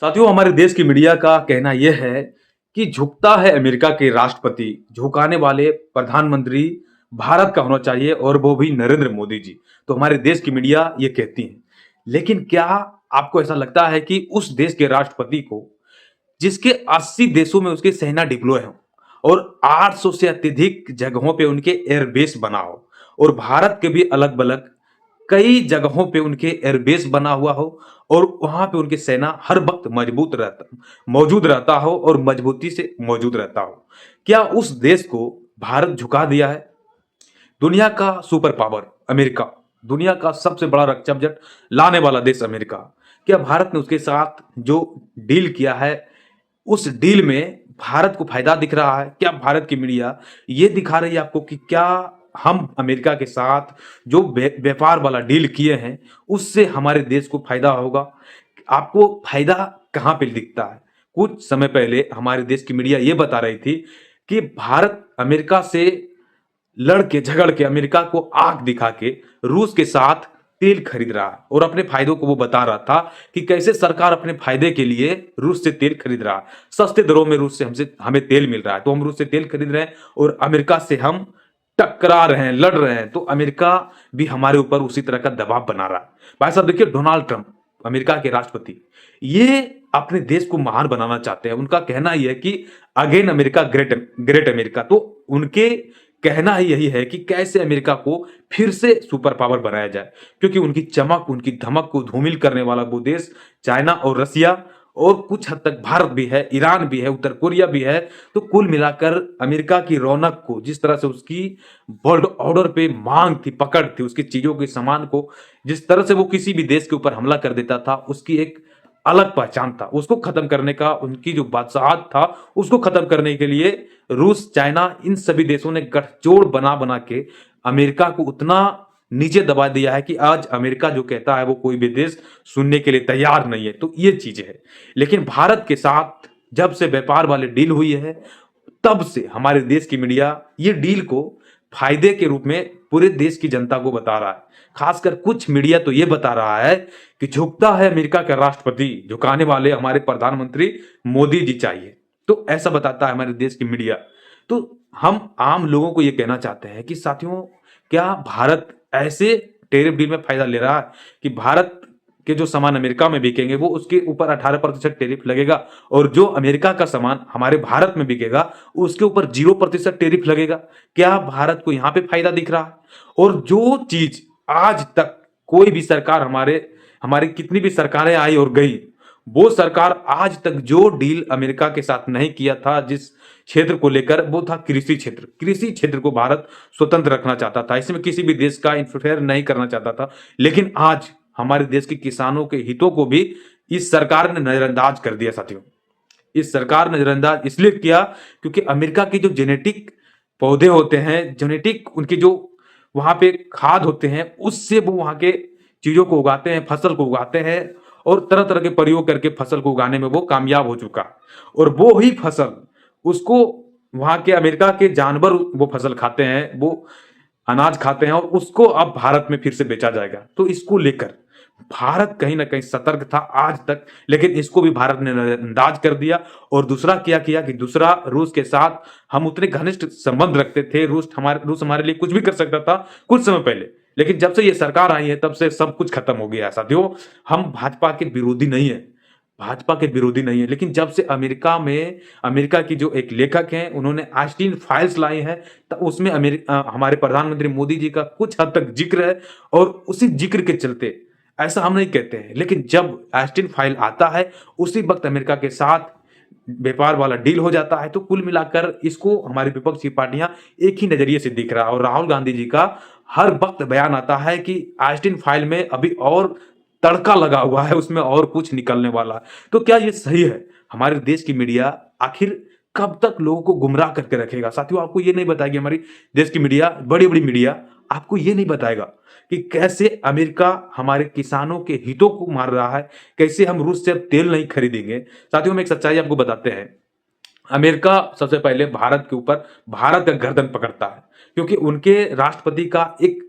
साथियों, हमारे देश की मीडिया का कहना यह है कि झुकता है अमेरिका के राष्ट्रपति, झुकाने वाले प्रधानमंत्री भारत का होना चाहिए और वो भी नरेंद्र मोदी जी। तो हमारे देश की मीडिया ये कहती है। लेकिन क्या आपको ऐसा लगता है कि उस देश के राष्ट्रपति को, जिसके 80 देशों में उसकी सेना डिप्लॉय हो और 800 से अत्यधिक जगहों पे उनके एयरबेस बना हो और भारत के भी अलग-अलग कई जगहों पे उनके एयरबेस बना हुआ हो और वहां पे उनकी सेना हर वक्त मौजूद रहता हो और मजबूती से मौजूद रहता हो। क्या उस देश को भारत झुका दिया है? दुनिया का सुपर पावर अमेरिका, दुनिया का सबसे बड़ा रक्षा बजट लाने वाला देश अमेरिका, क्या भारत ने उसके साथ जो डील किया है, उस डील में भारत को फायदा दिख रहा है? क्या भारत की मीडिया ये दिखा रही है आपको कि क्या हम अमेरिका के साथ जो व्यापार वाला डील किए हैं, उससे हमारे देश को फायदा होगा? आपको फायदा कहाँ पे दिखता है? कुछ समय पहले हमारे देश की मीडिया ये बता रही थी कि भारत अमेरिका से लड़ के झगड़ के अमेरिका को आंख दिखा के रूस के साथ तेल खरीद रहा है और अपने फायदों को वो बता रहा था कि कैसे सरकार अपने फायदे के लिए रूस से तेल खरीद रहा है। सस्ते दरों में रूस से हमसे हमें तेल मिल रहा है, तो हम रूस से तेल खरीद रहे हैं और अमेरिका से हम टकरा रहे हैं, लड़ रहे हैं, तो अमेरिका भी हमारे ऊपर उसी तरह का दबाव बना रहा है। भाई साहब देखिए, डोनाल्ड ट्रंप अमेरिका के राष्ट्रपति, ये अपने देश को महान बनाना चाहते हैं। उनका कहना यह है कि again America great great America. तो उनके कहना ही यही है कि कैसे अमेरिका को फिर से सुपर पावर बनाया जाए, क्योंकि उनकी चमक, उनकी धमक को धूमिल करने वाला वो देश चाइना और रसिया और कुछ हद तक भारत भी है, ईरान भी है, उत्तर कोरिया भी है। तो कुल मिलाकर अमेरिका की रौनक को, जिस तरह से उसकी वर्ल्ड ऑर्डर पे मांग थी, पकड़ थी, उसकी चीजों के सामान को जिस तरह से वो किसी भी देश के ऊपर हमला कर देता था, उसकी एक अलग पहचान था। उसको खत्म करने का, उनकी जो बादशाहत था, उसको खत्म करने के लिए रूस, चाइना, इन सभी देशों ने गठजोड़ बना बना के अमेरिका को उतना नीचे दबा दिया है कि आज अमेरिका जो कहता है वो कोई भी देश सुनने के लिए तैयार नहीं है। तो ये चीजें है। लेकिन भारत के साथ जब से व्यापार वाली डील हुई है, तब से हमारे देश की मीडिया ये डील को फायदे के रूप में पूरे देश की जनता को बता रहा है। खासकर कुछ मीडिया तो ये बता रहा है कि झुकता है अमेरिका का राष्ट्रपति, झुकाने वाले हमारे प्रधानमंत्री मोदी जी चाहिए। तो ऐसा बताता है हमारे देश की मीडिया। तो हम आम लोगों को ये कहना चाहते हैं कि साथियों, क्या भारत ऐसे टैरिफ डील में फायदा ले रहा है कि भारत के जो सामान अमेरिका में बिकेंगे वो उसके ऊपर 18% टैरिफ लगेगा और जो अमेरिका का सामान हमारे भारत में बिकेगा उसके ऊपर 0% टैरिफ लगेगा? क्या भारत को यहां पे फायदा दिख रहा है? और जो चीज आज तक कोई भी सरकार, हमारी कितनी भी सरकारें आई और गई, वो सरकार आज तक जो डील अमेरिका के साथ नहीं किया था जिस क्षेत्र को लेकर, वो था कृषि क्षेत्र। कृषि क्षेत्र को भारत स्वतंत्र रखना चाहता था, इसमें किसी भी देश का इंटरफेयर नहीं करना चाहता था। लेकिन आज हमारे देश के किसानों के हितों को भी इस सरकार ने नजरअंदाज कर दिया साथियों। इस सरकार ने नजरअंदाज इसलिए किया क्योंकि अमेरिका के जो जेनेटिक पौधे होते हैं, जेनेटिक उनके जो वहां पे खाद होते हैं, उससे वो वहां के चीजों को उगाते हैं, फसल को उगाते हैं और तरह तरह के प्रयोग करके फसल को उगाने में वो कामयाब हो चुका। और वो ही फसल, उसको वहां के अमेरिका के जानवर वो फसल खाते हैं, वो अनाज खाते हैं और उसको अब भारत में फिर से बेचा जाएगा। तो इसको लेकर भारत कहीं ना कहीं सतर्क था आज तक, लेकिन इसको भी भारत ने नजरअंदाज कर दिया। और दूसरा क्या किया कि दूसरा, रूस के साथ हम उतने घनिष्ठ संबंध रखते थे, रूस हमारे लिए कुछ भी कर सकता था कुछ समय पहले, लेकिन जब से ये सरकार आई है तब से सब कुछ खत्म हो गया है साथियों। हम भाजपा के विरोधी नहीं है, भाजपा के विरोधी नहीं है, लेकिन जब से अमेरिका की जो एक लेखक हैं, उन्होंने आइंस्टीन फाइल्स लाई है, तो उसमें हमारे प्रधानमंत्री मोदी जी का कुछ हद तक जिक्र है। और उसी जिक्र के चलते, ऐसा हम नहीं कहते हैं, लेकिन जब आइंस्टीन फाइल आता है उसी वक्त अमेरिका के साथ व्यापार वाला डील हो जाता है। तो कुल मिलाकर इसको हमारी विपक्षी पार्टियां एक ही नजरिए से दिख रहा है और राहुल गांधी जी का हर वक्त बयान आता है कि आइंस्टीन फाइल में अभी और तड़का लगा हुआ है, उसमें और कुछ निकलने वाला है। तो क्या ये सही है? हमारे देश की मीडिया आखिर कब तक लोगों को गुमराह करके रखेगा? साथियों, आपको ये नहीं बताएगी हमारी देश की मीडिया, बड़ी बड़ी मीडिया आपको ये नहीं बताएगा कि कैसे अमेरिका हमारे किसानों के हितों को मार रहा है, कैसे हम रूस से अब तेल नहीं खरीदेंगे। साथियों, हम एक सच्चाई आपको बताते हैं। अमेरिका सबसे पहले भारत के ऊपर, भारत का गर्दन पकड़ता है, क्योंकि उनके राष्ट्रपति का एक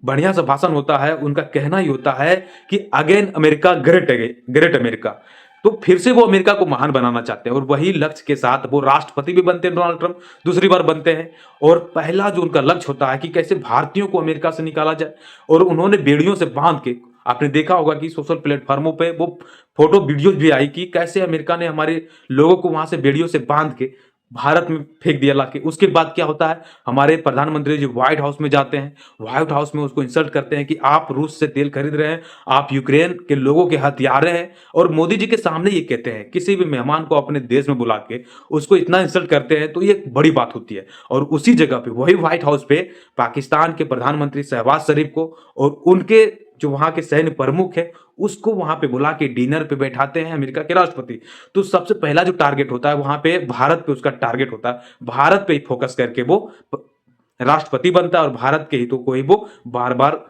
बढ़िया सा भाषण होता है। उनका कहना ही होता है कि again America great, great America. तो फिर से वो अमेरिका को महान बनाना चाहते हैं और वही लक्ष्य के साथ वो राष्ट्रपति भी बनते हैं, डोनाल्ड ट्रंप दूसरी बार बनते हैं। और पहला जो उनका लक्ष्य होता है कि कैसे भारतीयों को अमेरिका से निकाला जाए, और उन्होंने बेड़ियों से बांध के, आपने देखा होगा कि सोशल प्लेटफॉर्मों पे वो फोटो वीडियोज भी आई कि कैसे अमेरिका ने हमारे लोगों को वहां से बेड़ियों से बांध के भारत में फेंक दिया लाके। उसके बाद क्या होता है, हमारे प्रधानमंत्री जी व्हाइट हाउस में जाते हैं, व्हाइट हाउस में उसको इंसल्ट करते हैं कि आप रूस से तेल खरीद रहे हैं, आप यूक्रेन के लोगों के हथियारे हैं, और मोदी जी के सामने ये कहते हैं। किसी भी मेहमान को अपने देश में बुला के उसको इतना इंसल्ट करते हैं तो ये बड़ी बात होती है। और उसी जगह पे, वही व्हाइट हाउस पे, पाकिस्तान के प्रधानमंत्री शहबाज शरीफ को और उनके जो वहां के सैन्य प्रमुख है उसको वहां पे बुला के डिनर पे बैठाते हैं अमेरिका के राष्ट्रपति। तो सबसे पहला जो टारगेट होता है वहां पे भारत पे उसका टारगेट होता है, भारत पे ही फोकस करके वो राष्ट्रपति बनता है और भारत के हितों को ही वो बार बार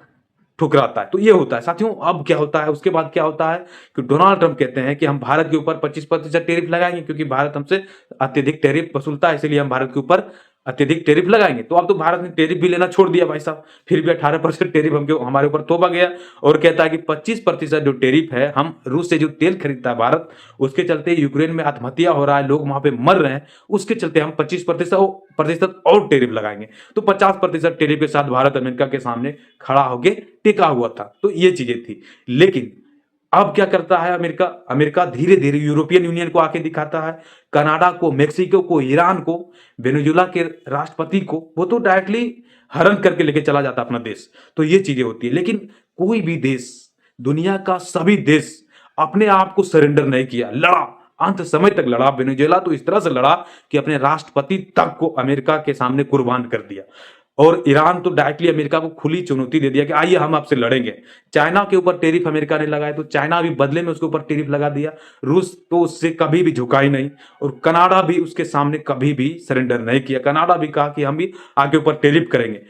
ठुकराता है। तो ये होता है साथियों। अब क्या होता है, उसके बाद क्या होता है कि डोनाल्ड ट्रंप कहते हैं कि हम भारत के ऊपर 25% टैरिफ लगाएंगे, क्योंकि भारत हमसे अत्यधिक टैरिफ वसूलता है, इसलिए हम भारत के ऊपर अत्यधिक टैरिफ लगाएंगे। तो अब तो भारत ने टैरिफ भी लेना छोड़ दिया भाई साहब, फिर भी 18% टैरिफ हमारे ऊपर थोपा गया, और कहता है कि 25% जो टैरिफ है, हम रूस से जो तेल खरीदता है भारत, उसके चलते यूक्रेन में आत्महत्या हो रहा है, लोग वहां पे मर रहे हैं, उसके चलते हम 25% और टैरिफ लगाएंगे। तो 50% टैरिफ के साथ भारत अमेरिका के सामने खड़ा होकर टिका हुआ था। तो ये चीजें थी। लेकिन अब क्या करता है अमेरिका, अमेरिका धीरे धीरे यूरोपियन यूनियन को आके दिखाता है, कनाडा को, मेक्सिको को, ईरान को, वेनेजुएला के राष्ट्रपति को वो तो डायरेक्टली हरण करके लेके चला जाता अपना देश। तो ये चीजें होती है। लेकिन कोई भी देश, दुनिया का सभी देश अपने आप को सरेंडर नहीं किया, लड़ा, अंत समय तक लड़ा। वेनेजुएला तो इस तरह से लड़ा कि अपने राष्ट्रपति तक को अमेरिका के सामने कुर्बान कर दिया। और ईरान तो डायरेक्टली अमेरिका को खुली चुनौती दे दिया कि आइए हम आपसे लड़ेंगे। चाइना के ऊपर टैरिफ अमेरिका ने लगाया तो चाइना भी बदले में उसके ऊपर टैरिफ लगा दिया। रूस तो उससे कभी भी झुका ही नहीं, और कनाडा भी उसके सामने कभी भी सरेंडर नहीं किया। कनाडा भी कहा कि हम भी आगे ऊपर टैरिफ करेंगे।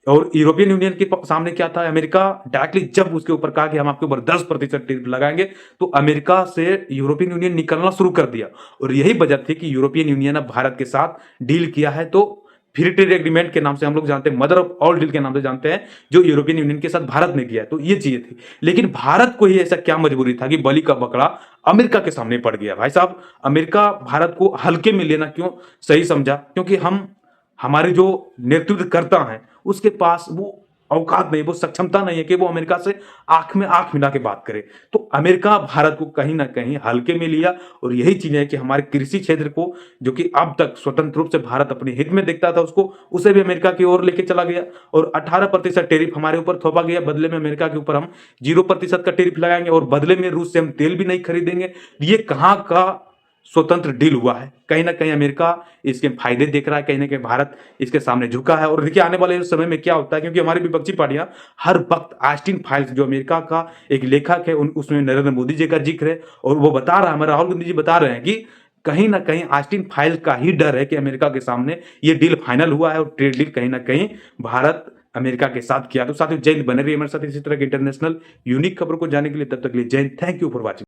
और यूरोपियन यूनियन के सामने क्या था, अमेरिका डायरेक्टली जब उसके ऊपर कहा कि हम आपके ऊपर 10% टैरिफ लगाएंगे, तो अमेरिका से यूरोपियन यूनियन निकलना शुरू कर दिया। और यही वजह थी कि यूरोपियन यूनियन अब भारत के साथ डील किया है, तो फ्री ट्रेड एग्रीमेंट के नाम से हम लोग जानते हैं, मदर ऑफ ऑल डील के नाम से जानते हैं, जो यूरोपियन यूनियन के साथ भारत ने किया है। तो ये चीजें थी। लेकिन भारत को ही ऐसा क्या मजबूरी था कि बलि का बकरा अमेरिका के सामने पड़ गया। भाई साहब, अमेरिका भारत को हल्के में लेना क्यों सही समझा? क्योंकि हमारे जो नेतृत्वकर्ता हैं उसके पास वो औकात नहीं, वो सक्षमता नहीं है कि वो अमेरिका से आंख में आंख मिला के बात करे। तो अमेरिका भारत को कहीं ना कहीं हल्के में लिया, और यही चीज है कि हमारे कृषि क्षेत्र को, जो कि अब तक स्वतंत्र रूप से भारत अपने हित में देखता था, उसको उसे भी अमेरिका की ओर लेके चला गया। और 18% टैरिफ हमारे ऊपर थोपा गया, बदले में अमेरिका के ऊपर हम 0% का टैरिफ लगाएंगे, और बदले में रूस से हम तेल भी नहीं खरीदेंगे। ये कहाँ का स्वतंत्र डील हुआ है? कहीं ना कहीं अमेरिका इसके फायदे देख रहा है, कहीं ना कहीं भारत इसके सामने झुका है। और देखिए आने वाले समय में क्या होता है, क्योंकि हमारी विपक्षी पार्टियां हर वक्त ऑस्टिन फाइल्स, जो अमेरिका का एक लेखक है, उसमें नरेंद्र मोदी जी का जिक्र है, और वो बता रहा है, हमारे राहुल गांधी जी बता रहे हैं कि कहीं ना कहीं ऑस्टिन फाइल्स का ही डर है कि अमेरिका के सामने ये डील फाइनल हुआ है, और ट्रेड डील कहीं ना कहीं भारत अमेरिका के साथ किया। तो साथियों, जय हिंद, बने रहिए हमारे साथ इसी तरह की इंटरनेशनल यूनिक खबरों को जानने के लिए। तब तक के लिए जय Hind, thank you for watching.